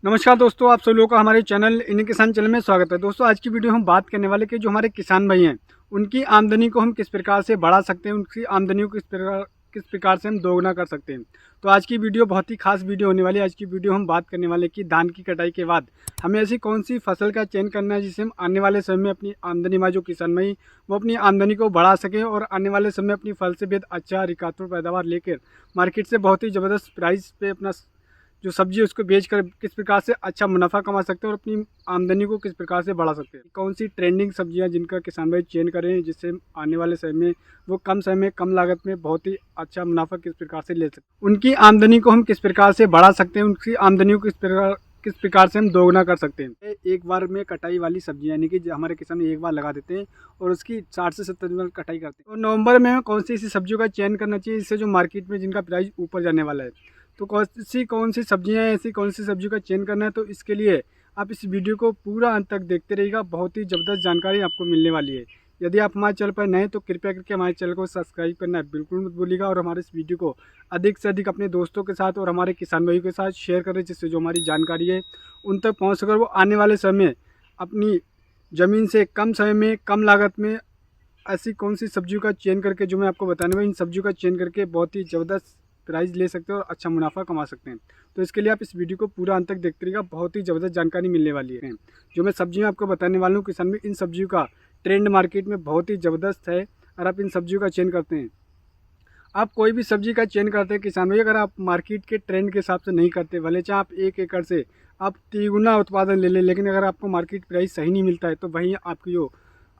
नमस्कार दोस्तों, आप सभी लोगों का हमारे चैनल इन किसान चैनल में स्वागत है। दोस्तों, आज की वीडियो हम बात करने वाले कि जो हमारे किसान भाई हैं उनकी आमदनी को हम किस प्रकार से बढ़ा सकते हैं, उनकी आमदनी को किस प्रकार से हम दोगुना कर सकते हैं। तो आज की वीडियो बहुत ही खास वीडियो होने वाली है। आज की वीडियो हम बात करने वाले कि धान की कटाई के बाद हमें ऐसी कौन सी फसल का चयन करना है जिससे हम आने वाले समय में अपनी आमदनी में जो किसान भाई वो अपनी आमदनी को बढ़ा सकें और आने वाले समय अपनी फल से बेहद अच्छा रिकार्ड पैदावार लेकर मार्केट से बहुत ही ज़बरदस्त प्राइस पे अपना जो सब्जी है उसको बेचकर किस प्रकार से अच्छा मुनाफा कमा सकते हैं और अपनी आमदनी को किस प्रकार से बढ़ा सकते हैं। कौन सी ट्रेंडिंग सब्जियां जिनका किसान भाई चयन करें जिससे आने वाले समय में वो कम समय में कम लागत में बहुत ही अच्छा मुनाफा किस प्रकार से ले सकते हैं, उनकी आमदनी को हम किस प्रकार से बढ़ा सकते हैं, उनकी आमदनी को किस प्रकार से हम दोगुना कर सकते हैं। एक बार में कटाई वाली सब्जियां यानी कि हमारे किसान एक बार लगा देते हैं और उसकी 60 से 70 दिन कटाई करते हैं। और नवंबर में हमें कौन सी ऐसी सब्जियों का चयन करना चाहिए जिससे जो मार्केट में जिनका प्राइस ऊपर जाने वाला है। तो कौन सी सब्जियां हैं, ऐसी कौन सी सब्जी का चयन करना है, तो इसके लिए आप इस वीडियो को पूरा अंत तक देखते रहिएगा। बहुत ही ज़बरदस्त जानकारी आपको मिलने वाली है। यदि आप हमारे चैनल पर नए हैं तो कृपया करके हमारे चैनल को सब्सक्राइब करना बिल्कुल मत भूलिएगा और हमारे इस वीडियो को अधिक से अधिक अपने दोस्तों के साथ और हमारे किसान भाइयों के साथ शेयर करें जिससे जो हमारी जानकारी है उन तक पहुँच सकर वो आने वाले समय में अपनी ज़मीन से कम समय में कम लागत में ऐसी कौन सी सब्जियों का चयन करके जो मैं आपको बताने वाला इन सब्जियों का चयन करके बहुत ही ज़बरदस्त प्राइस ले सकते हैं और अच्छा मुनाफा कमा सकते हैं। तो इसके लिए आप इस वीडियो को पूरा अंत तक देखते रहिएगा। बहुत ही ज़बरदस्त जानकारी मिलने वाली है। जो मैं सब्जियां आपको बताने वाला हूँ किसान में इन सब्जियों का ट्रेंड मार्केट में बहुत ही ज़बरदस्त है। और आप इन सब्जियों का चयन करते हैं, आप कोई भी सब्जी का चयन करते हैं किसान भाई, अगर आप मार्केट के ट्रेंड के हिसाब से नहीं करते, भले चाहे आप 1 एकड़ से आप 3 गुना उत्पादन ले लें, लेकिन अगर आपको मार्केट प्राइस सही नहीं मिलता है तो वहीं आपकी जो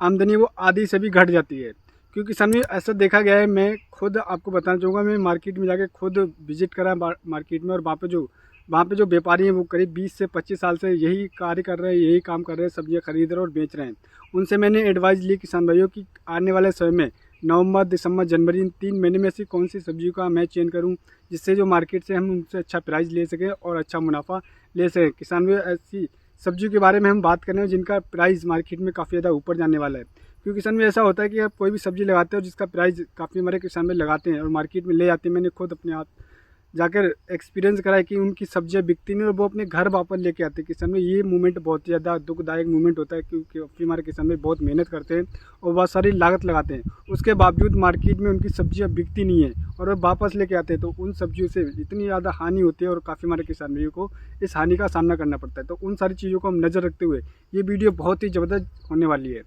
आमदनी है वो आधी से भी घट जाती है। क्योंकि किसान भाई ऐसा देखा गया है, मैं खुद आपको बताना चाहूँगा, मैं मार्केट में जाके खुद विजिट करा मार्केट में, और वहाँ पे जो व्यापारी हैं वो करीब 20 से 25 साल से यही कार्य कर रहे हैं, यही काम कर रहे हैं, सब्जियाँ खरीद रहे हैं और बेच रहे हैं। उनसे मैंने एडवाइस ली किसान भाइयों की आने वाले समय में नवंबर, दिसंबर, जनवरी इन 3 महीने में से कौन सी सब्जी का मैं चयन करूं जिससे जो मार्केट से हम उनसे अच्छा प्राइस ले सकें और अच्छा मुनाफा ले सकें। किसान भी ऐसी सब्जियों के बारे में हम बात कर रहे हैं जिनका प्राइस मार्केट में काफ़ी ज़्यादा ऊपर जाने वाला है। क्योंकि किसान में ऐसा होता है कि आप कोई भी सब्जी लगाते हो जिसका प्राइस काफ़ी हमारे किसान में लगाते हैं और मार्केट में ले आते हैं। मैंने खुद अपने आप जाकर एक्सपीरियंस करा है कि उनकी सब्जियां बिकती नहीं और वो अपने घर वापस लेके आते हैं। किसान में ये मूवमेंट बहुत ही ज़्यादा दुखदायक मूवमेंट होता है क्योंकि अपनी हमारे किसान में बहुत मेहनत करते हैं और बहुत सारी लागत लगाते हैं, उसके बावजूद मार्केट में उनकी सब्जियां बिकती नहीं है और वो वापस लेके आते हैं। तो उन सब्जियों से इतनी ज़्यादा हानि होती है और काफ़ी हमारे किसान भाइयों को इस हानि का सामना करना पड़ता है। तो उन सारी चीज़ों को हम नज़र रखते हुए ये वीडियो बहुत ही ज़बरदस्त होने वाली है।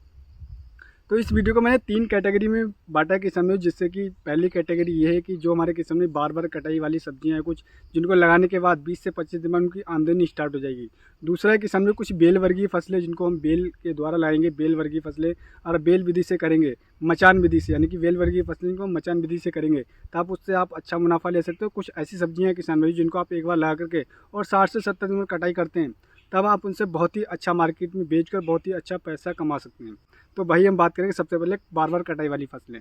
तो इस वीडियो को मैंने 3 कैटेगरी में बांटा है किसान में, जिससे कि पहली कैटेगरी ये है कि जो हमारे किसान में बार बार कटाई वाली सब्जियां हैं कुछ, जिनको लगाने के बाद 20 से 25 दिन में उनकी आमदनी स्टार्ट हो जाएगी। दूसरा है किसान में कुछ बेल वर्गीय फसलें जिनको हम बेल के द्वारा लगाएंगे, बेल वर्गीय फसलें, और बेल विधि से करेंगे, मचान विधि से, यानी कि बेल वर्गीय फसलें जिनको हम मचान विधि से करेंगे तो आप उससे आप अच्छा मुनाफा ले सकते हो। कुछ ऐसी सब्जियाँ हैं किसान भाई जिनको आप एक बार लगा करके और 60 से 70 दिन में कटाई करते हैं, तब आप उनसे बहुत ही अच्छा मार्केट में बेचकर बहुत ही अच्छा पैसा कमा सकते हैं। तो भाई हम बात करेंगे सबसे पहले बार बार कटाई वाली फसलें।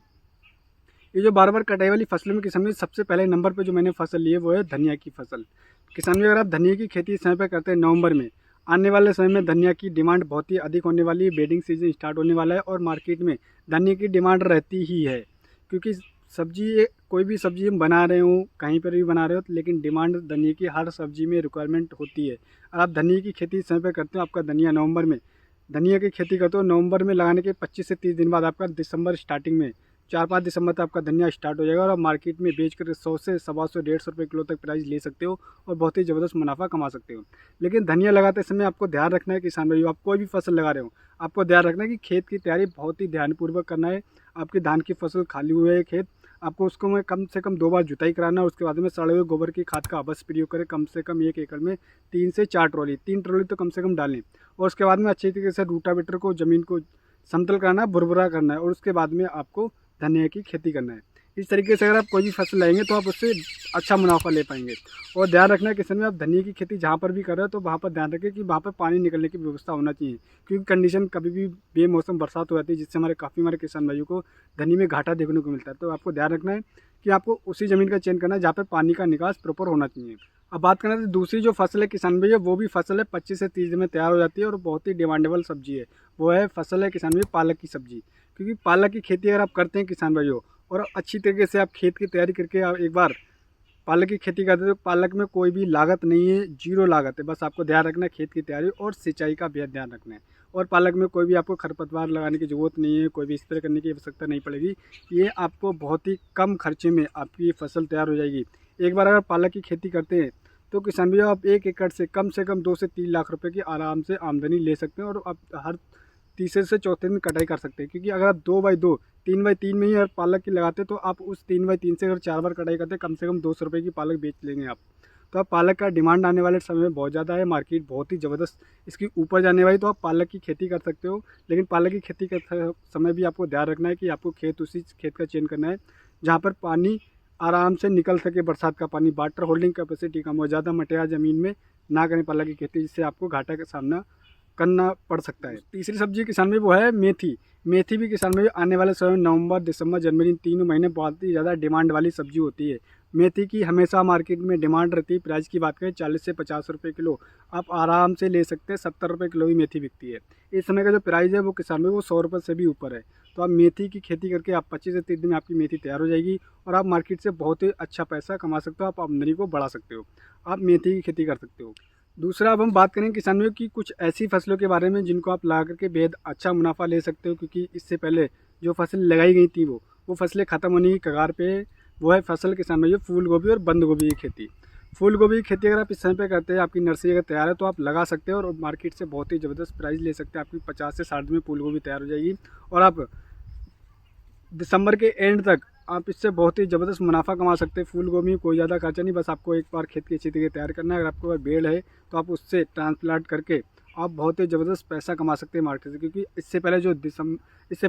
ये जो बार बार कटाई वाली फसलों में किसान भाई सबसे पहले नंबर पे जो मैंने फसल ली है वो है धनिया की फसल। किसान भाई अगर आप धनिया की खेती इस समय पे करते हैं नवंबर में, आने वाले समय में धनिया की डिमांड बहुत ही अधिक होने वाली है। बेडिंग सीजन स्टार्ट होने वाला है और मार्केट में धनिया की डिमांड रहती ही है। क्योंकि सब्जी कोई भी सब्जी हम बना रहे हो, कहीं पर भी बना रहे हो, लेकिन डिमांड धनिया की हर सब्जी में रिक्वायरमेंट होती है। और आप धनिया की खेती इस समय पे करते हो, आपका धनिया नवंबर में धनिया की खेती करते हो, नवंबर में लगाने के 25 से 30 दिन बाद आपका दिसंबर स्टार्टिंग में 4-5 दिसंबर तक आपका धनिया स्टार्ट हो जाएगा और आप मार्केट में बेच कर 100 से 125 150 रुपये किलो तक प्राइस ले सकते हो और बहुत ही ज़बरदस्त मुनाफा कमा सकते हो। लेकिन धनिया लगाते समय आपको ध्यान रखना है किसान भाइयों, आप कोई भी फसल लगा रहे हो आपको ध्यान रखना है कि खेत की तैयारी बहुत ही ध्यानपूर्वक करना है। आपकी धान की फसल खाली हुई है खेत, आपको उसको में कम से कम 2 बार जुताई कराना है। उसके बाद में सड़े हुए गोबर की खाद का अवश्य प्रयोग करें। कम से कम 1 एकड़ में 3 से 4 ट्रॉली, 3 ट्रॉली तो कम से कम डालें। और उसके बाद में अच्छी तरीके से रूटावेटर को ज़मीन को समतल करना है, भुरभुरा करना है और उसके बाद में आपको धनिया की खेती करना है। इस तरीके से अगर आप कोई भी फसल लगाएंगे तो आप उससे अच्छा मुनाफा ले पाएंगे। और ध्यान रखना है किसान में आप धनिया की खेती जहाँ पर भी कर रहे हो तो वहाँ पर ध्यान रखें कि वहाँ पर पानी निकलने की व्यवस्था होना चाहिए। क्योंकि कंडीशन कभी भी बेमौसम बरसात हो जाती है जिससे हमारे किसान भाइयों को धनिया में घाटा देखने को मिलता है। तो आपको ध्यान रखना है कि आपको उसी ज़मीन का चयन करना है जहाँ पर पानी का निकास प्रॉपर होना चाहिए। अब बात करना है तो दूसरी जो फसल है किसान भैया, वो भी फसल है 25 से 30 दिन में तैयार हो जाती है और बहुत ही डिमांडेबल सब्जी है। वो है फसल है किसान भैया पालक की सब्जी। क्योंकि पालक की खेती अगर आप करते हैं किसान भाइयों और अच्छी तरीके से आप खेत की तैयारी करके आप एक बार पालक की खेती करते हैं तो पालक में कोई भी लागत नहीं है, जीरो लागत है। बस आपको ध्यान रखना है खेत की तैयारी और सिंचाई का बेहद ध्यान रखना है। और पालक में कोई भी आपको खरपतवार लगाने की ज़रूरत नहीं है, कोई भी स्प्रे करने की आवश्यकता नहीं पड़ेगी। ये आपको बहुत ही कम खर्चे में आपकी फसल तैयार हो जाएगी। एक बार अगर पालक की खेती करते हैं तो किसान भैया आप 1 एकड़ से कम 2 से 3 लाख रुपए की आराम से आमदनी ले सकते हैं और आप हर तीसरे से चौथे दिन कटाई कर सकते हैं। क्योंकि अगर आप 2x2 3x3 में ही अगर पालक की लगाते तो आप उस 3x3 से अगर 4 बार कटाई करते कम से कम 200 रुपये की पालक बेच लेंगे आप। तो आप पालक का डिमांड आने वाले समय में बहुत ज़्यादा है, मार्केट बहुत ही ज़बरदस्त इसकी ऊपर जाने वाली, तो आप पालक की खेती कर सकते हो। लेकिन पालक की खेती करते समय भी आपको ध्यान रखना है कि आपको खेत उसी खेत का चयन करना है जहाँ पर पानी आराम से निकल सके, बरसात का पानी, वाटर होल्डिंग कैपेसिटी कम हो, ज़्यादा मटेरियल ज़मीन में ना करें पालक की खेती, जिससे आपको घाटा का सामना करना पड़ सकता है। तीसरी सब्जी किसान में वो है मेथी। मेथी भी किसान में आने वाले समय नवंबर, दिसंबर, जनवरी, इन तीनों महीने बहुत ही ज़्यादा डिमांड वाली सब्जी होती है। मेथी की हमेशा मार्केट में डिमांड रहती है। प्राइस की बात करें 40 से 50 रुपये किलो आप आराम से ले सकते हैं। 70 रुपये किलो ही मेथी बिकती है। इस समय का जो प्राइस है वो किसान में वो 100 रुपये से भी ऊपर है। तो आप मेथी की खेती करके आप 25 से 30 दिन में आपकी मेथी तैयार हो जाएगी और आप मार्केट से बहुत ही अच्छा पैसा कमा सकते हो। आप आमदनी को बढ़ा सकते हो। आप मेथी की खेती कर सकते हो। दूसरा, अब हम बात करें किसानों की कुछ ऐसी फसलों के बारे में जिनको आप लगा करके बेहद अच्छा मुनाफा ले सकते हो। क्योंकि इससे पहले जो फसल लगाई गई थी वो फसलें ख़त्म होने की कगार पे है। वो है फसल किसान भाइयों फूल गोभी और बंद गोभी की खेती। फूल गोभी की खेती अगर आप इस समय पे करते हैं, आपकी नर्सरी अगर तैयार है तो आप लगा सकते हो और मार्केट से बहुत ही ज़बरदस्त प्राइस ले सकते हैं। आपकी 50 से 60 में फूल गोभी तैयार हो जाएगी और आप दिसंबर के एंड तक आप इससे बहुत ही ज़बरदस्त मुनाफा कमा सकते हैं। फूल गोभी में कोई ज़्यादा खर्चा नहीं, बस आपको एक बार खेत की अच्छी तरीके तैयार करना है। अगर आपके पास बेल है तो आप उससे ट्रांसप्लांट करके आप बहुत ही ज़बरदस्त पैसा कमा सकते हैं मार्केट से। क्योंकि इससे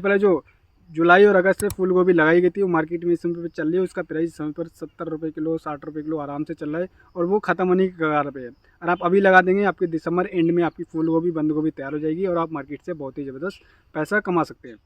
पहले जो जुलाई और अगस्त से फूल गोभी लगाई गई थी वो मार्केट में इस समय पर चल रही है। उसका प्राइस समय पर 70 रुपये किलो, 60 रुपये किलो आराम से चल रहा है और वो ख़त्म होने की कगार पे है। और आप अभी लगा देंगे, आपके दिसंबर एंड में आपकी फूल गोभी, बंद गोभी तैयार हो जाएगी और आप मार्केट से बहुत ही ज़बरदस्त पैसा कमा सकते हैं।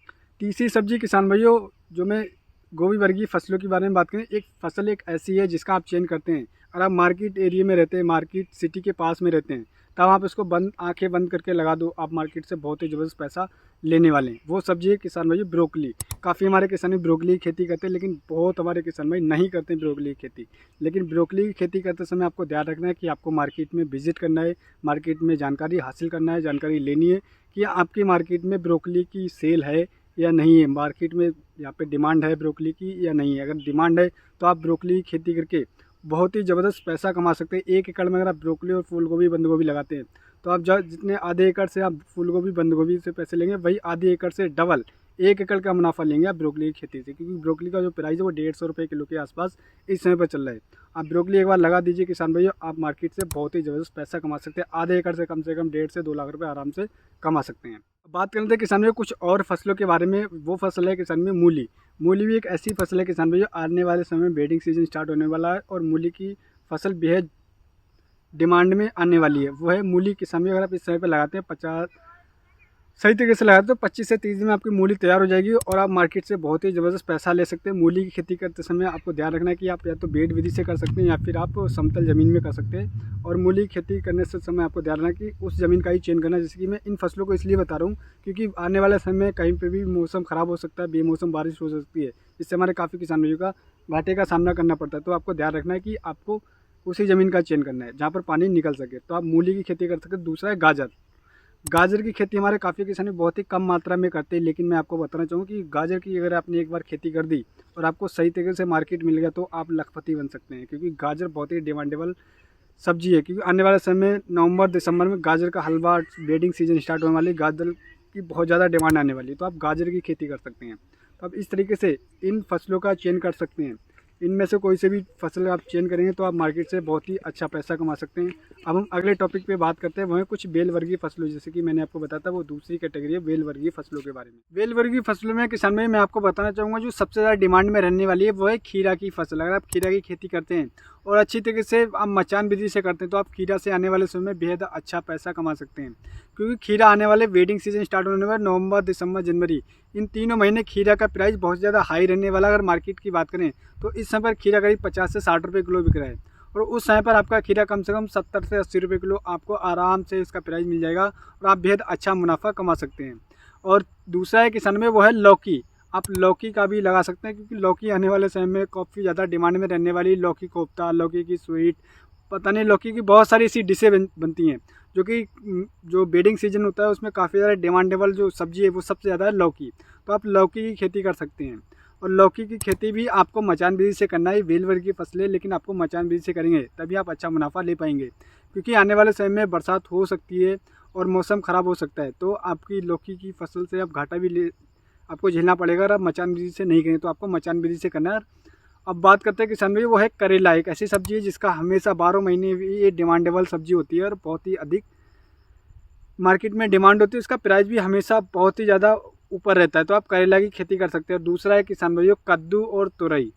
तीसरी सब्जी किसान भाइयों जो मैं गोभी वर्गीय फसलों के बारे में बात करें, एक फसल एक ऐसी है जिसका आप चयन करते हैं। अगर आप मार्केट एरिया में रहते हैं, मार्केट सिटी के पास में रहते हैं, तब आप इसको आंखें बंद करके लगा दो, आप मार्केट से बहुत ही ज़बरदस्त पैसा लेने वाले हैं। वो सब्जी है किसान भाई ब्रोकली। काफ़ी हमारे किसान ब्रोकली की खेती करते हैं, लेकिन बहुत हमारे किसान भाई नहीं करते हैं ब्रोकली की खेती। लेकिन ब्रोकली की खेती करते समय आपको ध्यान रखना है कि आपको मार्केट में विजिट करना है, मार्केट में जानकारी हासिल करना है, जानकारी लेनी है कि आपकी मार्केट में ब्रोकली की सेल है या नहीं है, मार्केट में यहाँ पे डिमांड है ब्रोकली की या नहीं है। अगर डिमांड है तो आप ब्रोकली की खेती करके बहुत ही ज़बरदस्त पैसा कमा सकते हैं। 1 एकड़ में अगर आप ब्रोकली और फूल गोभी, बंद गोभी लगाते हैं तो आप जितने आधे एकड़ से आप फूल गोभी, बंद गोभी से पैसे लेंगे, वही आधे एकड़ से डबल 1 एकड़ का मुनाफा लेंगे आप ब्रोकली की खेती से। क्योंकि ब्रोकली का जो प्राइस है वो 150 रुपये किलो के आसपास इस समय पर चल रहा है। आप ब्रोकली एक बार लगा दीजिए किसान भैया, आप मार्केट से बहुत ही ज़बरदस्त पैसा कमा सकते हैं। आधे एकड़ से कम 1.5 से 2 लाख रुपये आराम से कमा सकते हैं। बात करते हैं किसान भैया कुछ और फसलों के बारे में। वो फसल है किसान में मूली। मूली भी एक ऐसी फसल है किसान भैया, आने वाले समय में बेडिंग सीजन स्टार्ट होने वाला है और मूली की फसल बेहद डिमांड में आने वाली है। वो है मूली। किसान भैया अगर आप इस समय पर लगाते हैं 50 सही तरीके से लगाते तो 25 से 30 दिन में आपकी मूली तैयार हो जाएगी और आप मार्केट से बहुत ही ज़बरदस्त पैसा ले सकते हैं। मूली की खेती करते समय आपको ध्यान रखना है कि आप या तो बेड विधि से कर सकते हैं या फिर आप समतल ज़मीन में कर सकते हैं। और मूली की खेती करने से समय आपको ध्यान रखना है कि उस ज़मीन का ही चयन करना है। जैसे कि मैं इन फसलों को इसलिए बता रहा हूँ क्योंकि आने वाले समय में कहीं पर भी मौसम ख़राब हो सकता है, बेमौसम बारिश हो सकती है, जिससे हमारे काफ़ी किसान भाइयों का घाटे का सामना करना पड़ता है। तो आपको ध्यान रखना है कि आपको उसी ज़मीन का चयन करना है जहाँ पर पानी निकल सके। तो आप मूली की खेती कर सकते हैं। दूसरा है गाजर। गाजर की खेती हमारे काफ़ी किसान बहुत ही कम मात्रा में करते हैं, लेकिन मैं आपको बताना चाहूँगा कि गाजर की अगर आपने एक बार खेती कर दी और आपको सही तरीके से मार्केट मिल गया तो आप लखपति बन सकते हैं। क्योंकि गाजर बहुत ही डिमांडेबल सब्जी है। क्योंकि आने वाले समय में नवंबर दिसंबर में गाजर का हलवा, बेडिंग सीजन स्टार्ट होने वाली, गाजर की बहुत ज़्यादा डिमांड आने वाली है। तो आप गाजर की खेती कर सकते हैं। तो आप इस तरीके से इन फसलों का चयन कर सकते हैं। इनमें से कोई से भी फसल आप चयन करेंगे तो आप मार्केट से बहुत ही अच्छा पैसा कमा सकते हैं। अब हम अगले टॉपिक पे बात करते हैं, वह कुछ बेल वर्गीय फसलों, जैसे कि मैंने आपको बताया था वो दूसरी कैटेगरी है बेल वर्गीय फसलों के बारे में। बेल वर्गीय फसलों में किसान भाई मैं आपको बताना चाहूँगा जो सबसे ज़्यादा डिमांड में रहने वाली है वो है खीरा की फसल। अगर आप खीरा की खेती करते हैं और अच्छी तरीके से आप मचान विधि से करते हैं तो आप खीरा से आने वाले समय में बेहद अच्छा पैसा कमा सकते हैं। क्योंकि खीरा आने वाले वेडिंग सीजन स्टार्ट होने वाले नवंबर, दिसंबर, जनवरी, इन तीनों महीने खीरा का प्राइस बहुत ज़्यादा हाई रहने वाला। अगर मार्केट की बात करें तो इस समय पर खीरा करीब 50 से 60 रुपये किलो बिक रहा है और उस समय पर आपका खीरा कम से कम 70 से 80 रुपये किलो आपको आराम से इसका प्राइस मिल जाएगा और आप बेहद अच्छा मुनाफा कमा सकते हैं। और दूसरा है किसान में वो है लौकी। आप लौकी का भी लगा सकते हैं, क्योंकि लौकी आने वाले समय में काफ़ी ज़्यादा डिमांड में रहने वाली, लौकी कोफ्ता, लौकी की स्वीट, पता नहीं लौकी की बहुत सारी ऐसी डिशें बनती हैं जो कि जो बेडिंग सीजन होता है उसमें काफ़ी ज़्यादा डिमांडेबल जो सब्ज़ी है वो सबसे ज़्यादा है लौकी। तो आप लौकी की खेती कर सकते हैं। और लौकी की खेती भी आपको मचान विधि से करना है, बेल वर्ग की फसलें, लेकिन आपको मचान विधि से करेंगे तभी आप अच्छा मुनाफा ले पाएंगे, क्योंकि आने वाले समय में बरसात हो सकती है और मौसम ख़राब हो सकता है। तो आपकी लौकी की फसल से आप घाटा भी ले आपको झेलना पड़ेगा। अगर आप मचान विधि से नहीं करें तो आपको मचान विधि से करना है। अब बात करते हैं किसान भाई, वो है करेला। एक ऐसी सब्जी है जिसका हमेशा 12 महीने भी ये डिमांडेबल सब्जी होती है और बहुत ही अधिक मार्केट में डिमांड होती है। इसका प्राइस भी हमेशा बहुत ही ज़्यादा ऊपर रहता है। तो आप करेला की खेती कर सकते हैं। और दूसरा है किसान भाइयों कद्दू और तुरई।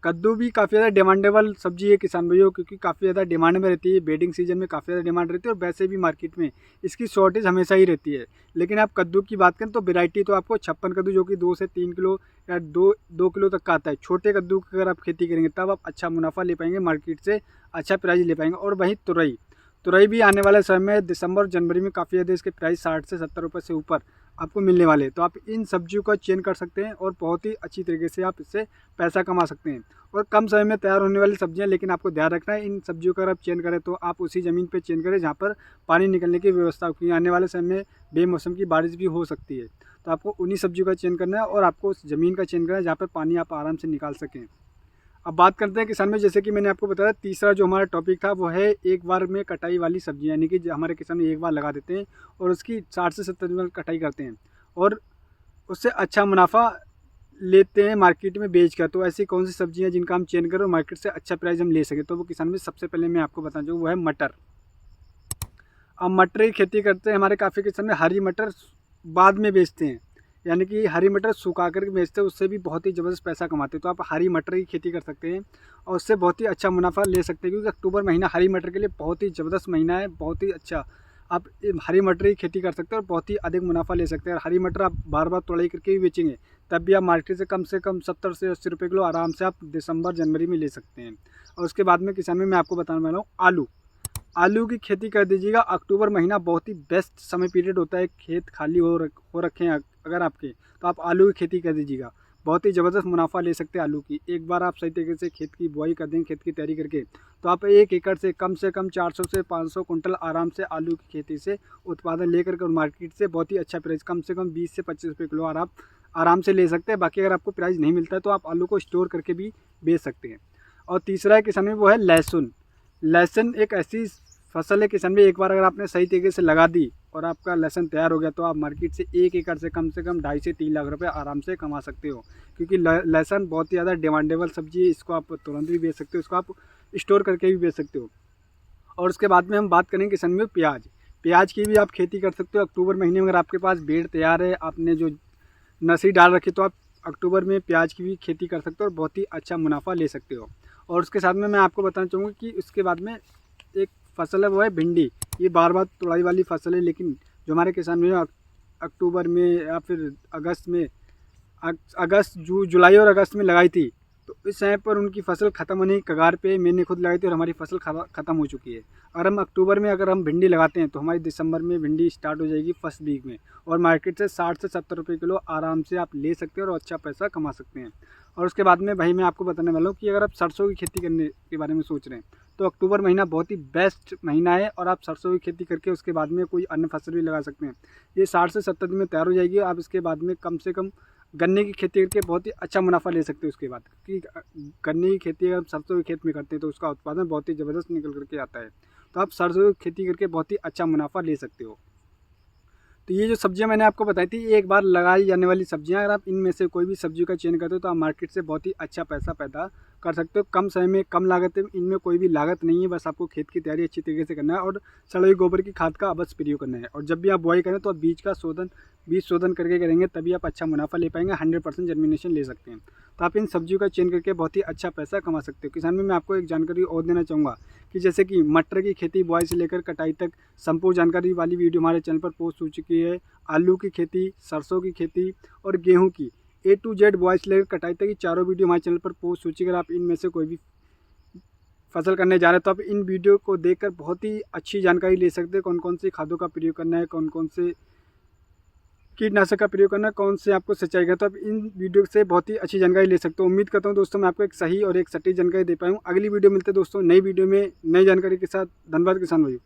कद्दू भी काफ़ी ज़्यादा डिमांडेबल सब्जी है किसान भाइयों, क्योंकि काफ़ी ज़्यादा डिमांड में रहती है। बेडिंग सीजन में काफ़ी ज़्यादा डिमांड रहती है और वैसे भी मार्केट में इसकी शॉर्टेज हमेशा ही रहती है। लेकिन आप कद्दू की बात करें तो वेराइटी तो आपको 56 कद्दू जो कि 2 से 3 किलो या 2 किलो तक का आता है। छोटे कद्दू की अगर आप खेती करेंगे तब आप अच्छा मुनाफा ले पाएंगे, मार्केट से अच्छा प्राइस ले पाएंगे। और वहीं तुरई, तुरई भी आने वाले समय में दिसंबर जनवरी में काफ़ी ज़्यादा इसके प्राइस 60 से 70 रुपये से ऊपर आपको मिलने वाले हैं। तो आप इन सब्जियों का चयन कर सकते हैं और बहुत ही अच्छी तरीके से आप इससे पैसा कमा सकते हैं। और कम समय में तैयार होने वाली सब्जियां, लेकिन आपको ध्यान रखना है इन सब्जियों का अगर आप चयन करें तो आप उसी ज़मीन पर चयन करें जहाँ पर पानी निकलने की व्यवस्था हो, क्योंकि आने वाले समय में बेमौसम की बारिश भी हो सकती है। तो आपको उन्हीं सब्जियों का चयन करना है और आपको उस ज़मीन का चयन करना है जहाँ पर पानी आप आराम से निकाल सकें। अब बात करते हैं किसान में, जैसे कि मैंने आपको बताया तीसरा जो हमारा टॉपिक था वो है एक बार में कटाई वाली सब्जियां, यानी कि हमारे किसान एक बार लगा देते हैं और उसकी 60 से 70 दिन कटाई करते हैं और उससे अच्छा मुनाफा लेते हैं मार्केट में बेच कर। तो ऐसी कौन सी सब्जियां जिनका हम चयन करें और मार्केट से अच्छा प्राइस हम ले सकें, तो वो किसान में सबसे पहले मैं आपको बताना चाहूँ वो है मटर। अब मटर की खेती करते हैं हमारे काफ़ी किसान में, हरी मटर बाद में बेचते हैं, यानी कि हरी मटर सुखा कर बेचते हैं, उससे भी बहुत ही ज़बरदस्त पैसा कमाते हैं। तो आप हरी मटर की खेती कर सकते हैं और उससे बहुत ही अच्छा मुनाफा ले सकते हैं, क्योंकि अक्टूबर महीना हरी मटर के लिए बहुत ही ज़बरदस्त महीना है, बहुत ही अच्छा। आप हरी मटर की खेती कर सकते हैं और बहुत ही अधिक मुनाफा ले सकते हैं। और हरी मटर आप बार बार तोड़ाई करके भी बेचेंगे तब भी आप मार्केट से कम 70 से 80 रुपये किलो आराम से आप दिसंबर जनवरी में ले सकते हैं। और उसके बाद में किसान में मैं आपको बताने वाला हूँ आलू। आलू की खेती कर दीजिएगा। अक्टूबर महीना बहुत ही बेस्ट समय पीरियड होता है, खेत खाली हो रखे हैं अगर आपके, तो आप आलू की खेती कर दीजिएगा। बहुत ही ज़बरदस्त मुनाफा ले सकते हैं आलू की। एक बार आप सही तरीके से खेत की बुआई कर देंगे, खेत की तैयारी करके, तो आप 1 एकड़ से कम 400 से 500 कुंटल आराम से आलू की खेती से उत्पादन लेकर के मार्केट से बहुत ही अच्छा प्राइस कम से कम 20 से 25 रुपये किलो आराम से ले सकते हैं। बाकी अगर आपको प्राइस नहीं मिलता है तो आप आलू को स्टोर करके भी बेच सकते हैं। और तीसरा है किसान में वो है लहसुन। लहसुन एक ऐसी फसल है किसान में, एक बार अगर आपने सही तरीके से लगा दी और आपका लहसुन तैयार हो गया तो आप मार्केट से 1 एकड़ से कम 2.5 से 3 लाख रुपए आराम से कमा सकते हो, क्योंकि लहसुन बहुत ही ज़्यादा डिमांडेबल सब्जी है। इसको आप तुरंत भी बेच सकते हो, इसको आप स्टोर करके भी बेच सकते हो। और उसके बाद में हम बात करेंगे किसान में प्याज। प्याज की भी आप खेती कर सकते हो। अक्टूबर महीने में अगर आपके पास बेड़ तैयार है, आपने जो नर्सरी डाल रखी, तो आप अक्टूबर में प्याज की भी खेती कर सकते हो और बहुत ही अच्छा मुनाफा ले सकते हो। और उसके साथ में मैं आपको बताना चाहूँगा कि उसके बाद में एक फसल है वो है भिंडी। ये बार बार तुड़ाई वाली फसल है, लेकिन जो हमारे किसान में अक्टूबर में या फिर अगस्त में जुलाई और अगस्त में लगाई थी, तो इस समय पर उनकी फसल ख़त्म होने की कगार पे मैंने खुद लगाई थी और हमारी फसल ख़त्म हो चुकी है। और हम अक्टूबर में अगर हम भिंडी लगाते हैं तो हमारी दिसंबर में भिंडी स्टार्ट हो जाएगी फर्स्ट वीक में, और मार्केट से 60 से 70 रुपये किलो आराम से आप ले सकते हैं और अच्छा पैसा कमा सकते हैं। और उसके बाद में भाई मैं आपको बताने वाला हूँ कि अगर आप सरसों की खेती करने के बारे में सोच रहे हैं तो अक्टूबर महीना बहुत ही बेस्ट महीना है और आप सरसों की खेती करके उसके बाद में कोई अन्य फसल भी लगा सकते हैं। ये 60 से 70 दिन में तैयार हो जाएगी। आप इसके बाद में कम से कम गन्ने की खेती करके बहुत ही अच्छा मुनाफा ले सकते हो उसके बाद, क्योंकि गन्ने की खेती अगर सरसों की खेत में करते हैं तो उसका उत्पादन बहुत ही ज़बरदस्त निकल करके आता है। तो आप सरसों की खेती करके बहुत ही अच्छा मुनाफा ले सकते हो। तो ये जो सब्जियां मैंने आपको बताई थी, ये एक बार लगाई जाने वाली सब्जियां, अगर आप इनमें से कोई भी सब्जी का चयन करते हो तो आप मार्केट से बहुत ही अच्छा पैसा पैदा कर सकते हो। कम समय में कम लागत है, इनमें कोई भी लागत नहीं है, बस आपको खेत की तैयारी अच्छी तरीके से करना है और सड़े गोबर की खाद का अवश्य प्रयोग करना है। और जब भी आप बुआई करें तो आप बीज शोधन करके करेंगे तभी आप अच्छा मुनाफा ले पाएंगे, 100% जर्मिनेशन ले सकते हैं। तो आप इन सब्जियों का चयन करके बहुत ही अच्छा पैसा कमा सकते हो। किसान में मैं आपको एक जानकारी और देना चाहूँगा कि जैसे कि मटर की खेती बुआई से लेकर कटाई तक संपूर्ण जानकारी वाली वीडियो हमारे चैनल पर पोस्ट हो चुकी है। आलू की खेती, सरसों की खेती और गेहूं की A to Z बुआई से लेकर कटाई तक की चारों वीडियो हमारे चैनल पर पोस्ट हो चुकी है। अगर आप इनमें से कोई भी फसल करने जा रहे हैं तो आप इन वीडियो को देखकर बहुत ही अच्छी जानकारी ले सकते हैं, कौन कौन सी खादों का प्रयोग करना है, कौन कौन से कीटनाशक का प्रयोग करना, कौन से आपको सिंचाई करना। तो आप इन वीडियो से बहुत ही अच्छी जानकारी ले सकते हो। उम्मीद करता हूँ दोस्तों मैं आपको एक सही और एक सटीक जानकारी दे पाऊँ। अगली वीडियो मिलते हैं दोस्तों नई वीडियो में नई जानकारी के साथ। धन्यवाद किसान भाई।